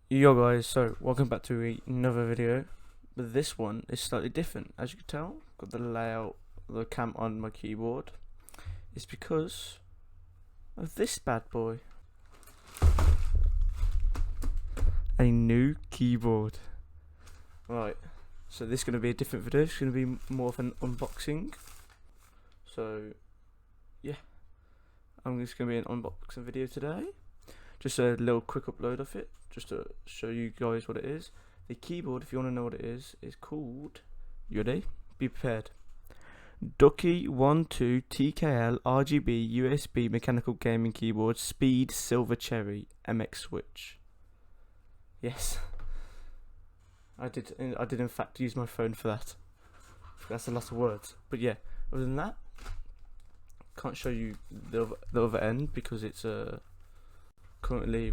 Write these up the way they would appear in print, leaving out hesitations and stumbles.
Yo guys, so welcome back to another video, but this one is slightly different. As you can tell, got the layout, the cam on my keyboard. It's because of this bad boy. A new keyboard. Right, so this is going to be a different video. It's going to be more of an unboxing. So, yeah, I'm just going to be an unboxing video today. Just a little quick upload of it, just to show you guys what it is. The keyboard, if you want to know what it is called, you ready? Be prepared. Ducky One2 TKL RGB USB mechanical gaming keyboard, speed silver cherry MX switch. Yes, I did in fact use my phone for that. That's a lot of words, but yeah. Other than that, can't show you the other end because it's currently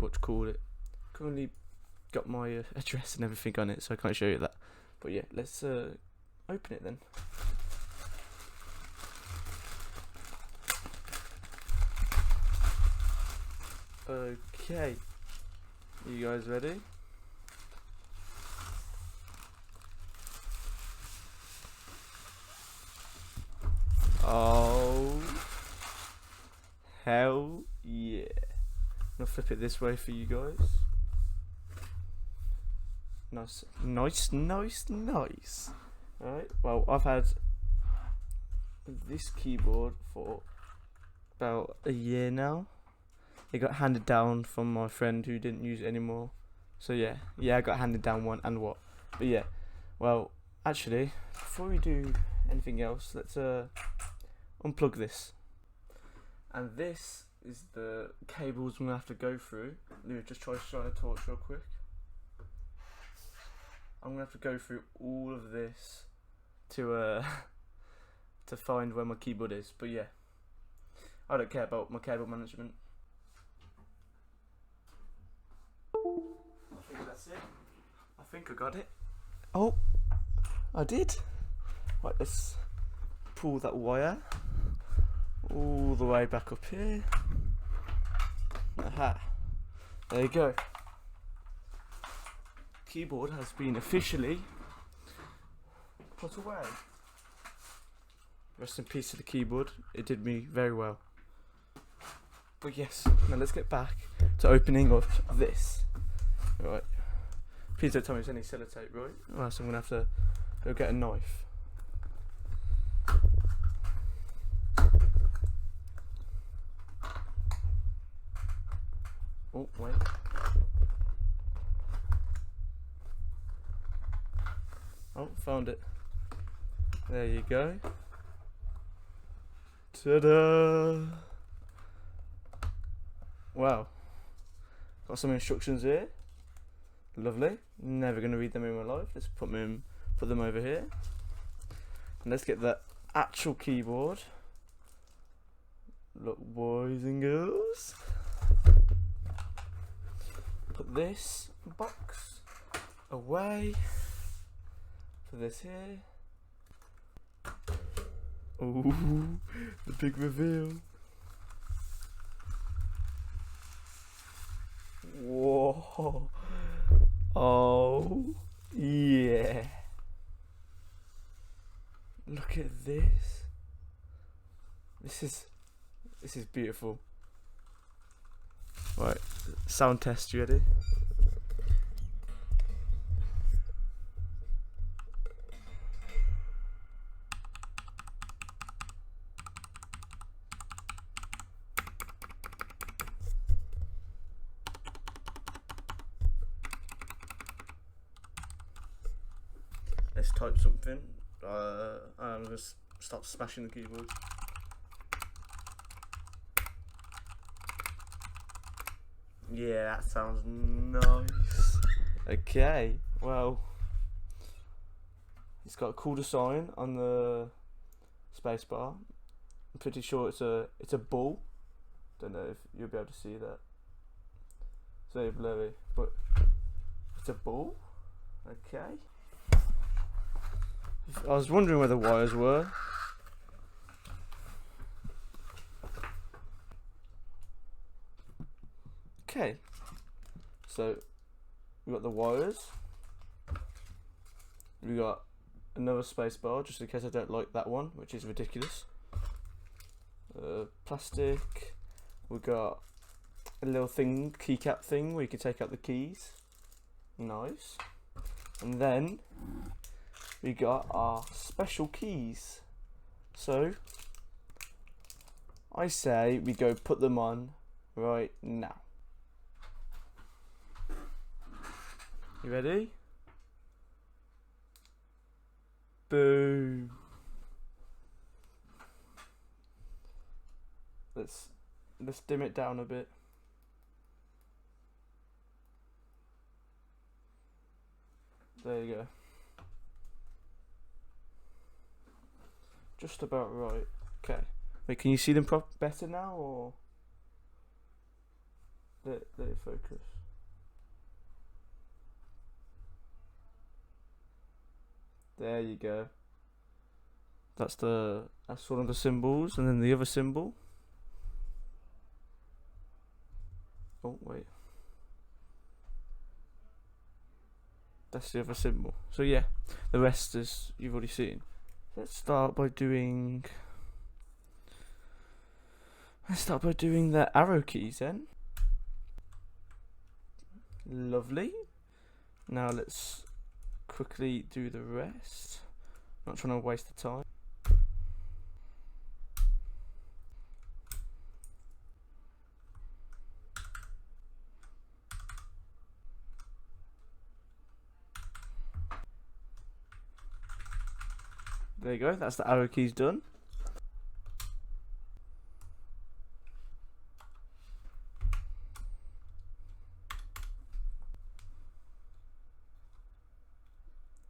currently got my address and everything on it, so I can't show you that. But yeah, let's open it then. Okay, you guys ready? Oh, hell yeah. I'm gonna flip it this way for you guys. Nice. Alright, well, I've had this keyboard for about a year now. It got handed down from my friend who didn't use it anymore. So yeah, I got handed down one and what. But yeah, well, actually, before we do anything else, let's unplug this. And this is the cables I'm gonna have to go through. Let me just try to shine a torch real quick. I'm gonna have to go through all of this to to find where my keyboard is. But yeah, I don't care about my cable management. I think that's it. I think I got it. Oh, I did. Right, let's pull that wire all the way back up here. Aha, there you go. Keyboard has been officially put away. Rest in peace to the keyboard, it did me very well. But yes, now let's get back to opening up this. Right, please don't tell me there's any sellotape, right? Or else I'm gonna have to go get a knife. Oh, wait. Oh, found it. There you go. Ta-da! Wow. Got some instructions here. Lovely. Never gonna read them in my life. Let's put them over here. And let's get the actual keyboard. Look, boys and girls. Put this box away. Put this here. Ooh, the big reveal. Whoa. Oh, yeah. Look at this. This is beautiful. Right, sound test, you ready? Let's type something. I'm gonna start smashing the keyboard. Yeah, that sounds nice. Okay, well, it's got a cool design on the spacebar. I'm pretty sure it's a bull. Don't know if you'll be able to see that. It's very blurry, but it's a bull. Okay. I was wondering where the wires were. Okay, so we got the wires. We got another space bar, just in case I don't like that one, which is ridiculous. Plastic. We got a little thing, keycap thing, where you can take out the keys. Nice. And then we got our special keys. So I say we go put them on right now. You ready? Boom. Let's dim it down a bit. There you go. Just about right. Okay. Wait, can you see them better now, or let it focus? There you go. That's one of the symbols, and then the other symbol. Oh wait. That's the other symbol. So yeah, the rest is you've already seen. Let's start by doing the arrow keys then. Lovely. Now let's quickly do the rest. Not trying to waste the time. There you go, that's the arrow keys done.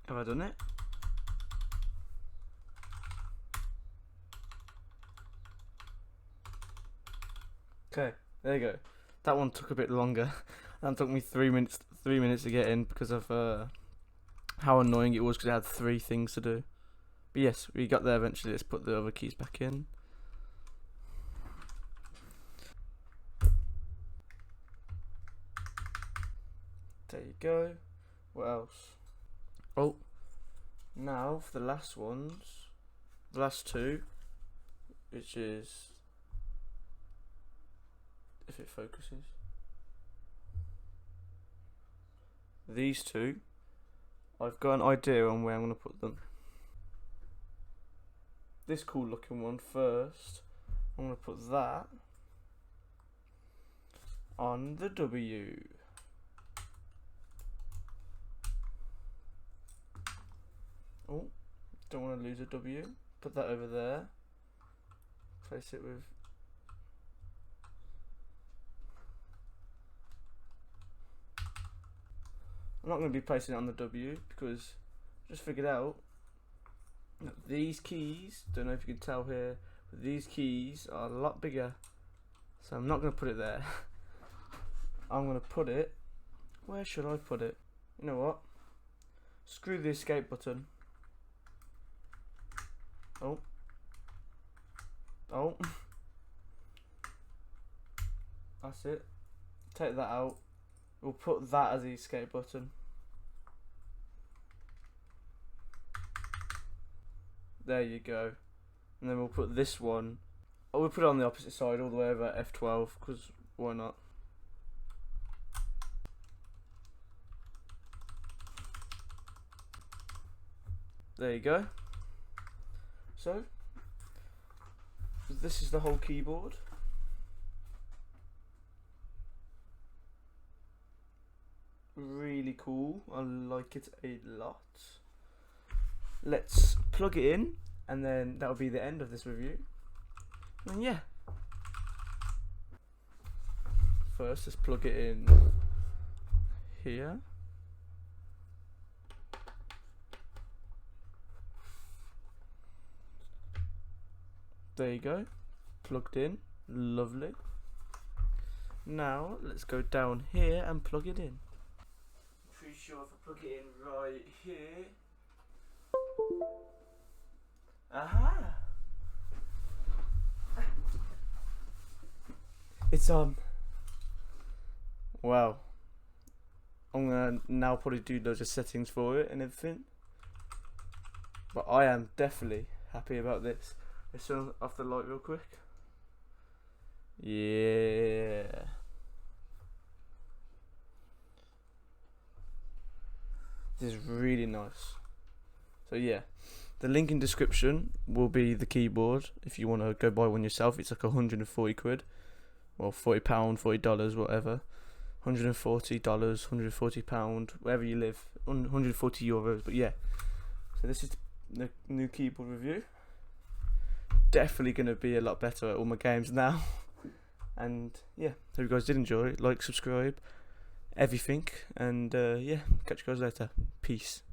Have I done it? Okay, there you go. That one took a bit longer. That took me 3 minutes to get in because of how annoying it was because I had 3 things to do. But yes, we got there eventually. Let's put the other keys back in. There you go. What else? Oh, now for the last ones. The last 2, which is, if it focuses, these 2. I've got an idea on where I'm going to put them. This cool looking one first. I'm going to put that on the W. Oh, don't want to lose a W. Put that over there. Place it with. I'm not going to be placing it on the W because I just figured out that these keys, don't know if you can tell here, but these keys are a lot bigger. So I'm not going to put it there. I'm going to put it, where should I put it? You know what? Screw the escape button. Oh. Oh. That's it. Take that out. We'll put that as the escape button. There you go. And then we'll put this one. Oh, we'll put it on the opposite side all the way over F12 because why not? There you go. So, this is the whole keyboard. Really cool. I like it a lot. Let's plug it in, and then that'll be the end of this review. And yeah. First, let's plug it in here. There you go. Plugged in. Lovely. Now, let's go down here and plug it in. Pretty sure if I plug it in right here. Aha! It's on. Wow. I'm gonna now probably do loads of settings for it and everything. But I am definitely happy about this. Let's turn off the light real quick. Yeah. This is really nice. So yeah, the link in description will be the keyboard if you want to go buy one yourself. It's like 140 quid, well £40, $40, whatever. $140, £140, wherever you live, €140. But yeah, so this is the new keyboard review. Definitely going to be a lot better at all my games now. And yeah, hope you guys did enjoy it. Like, subscribe, everything. And yeah, catch you guys later. Peace.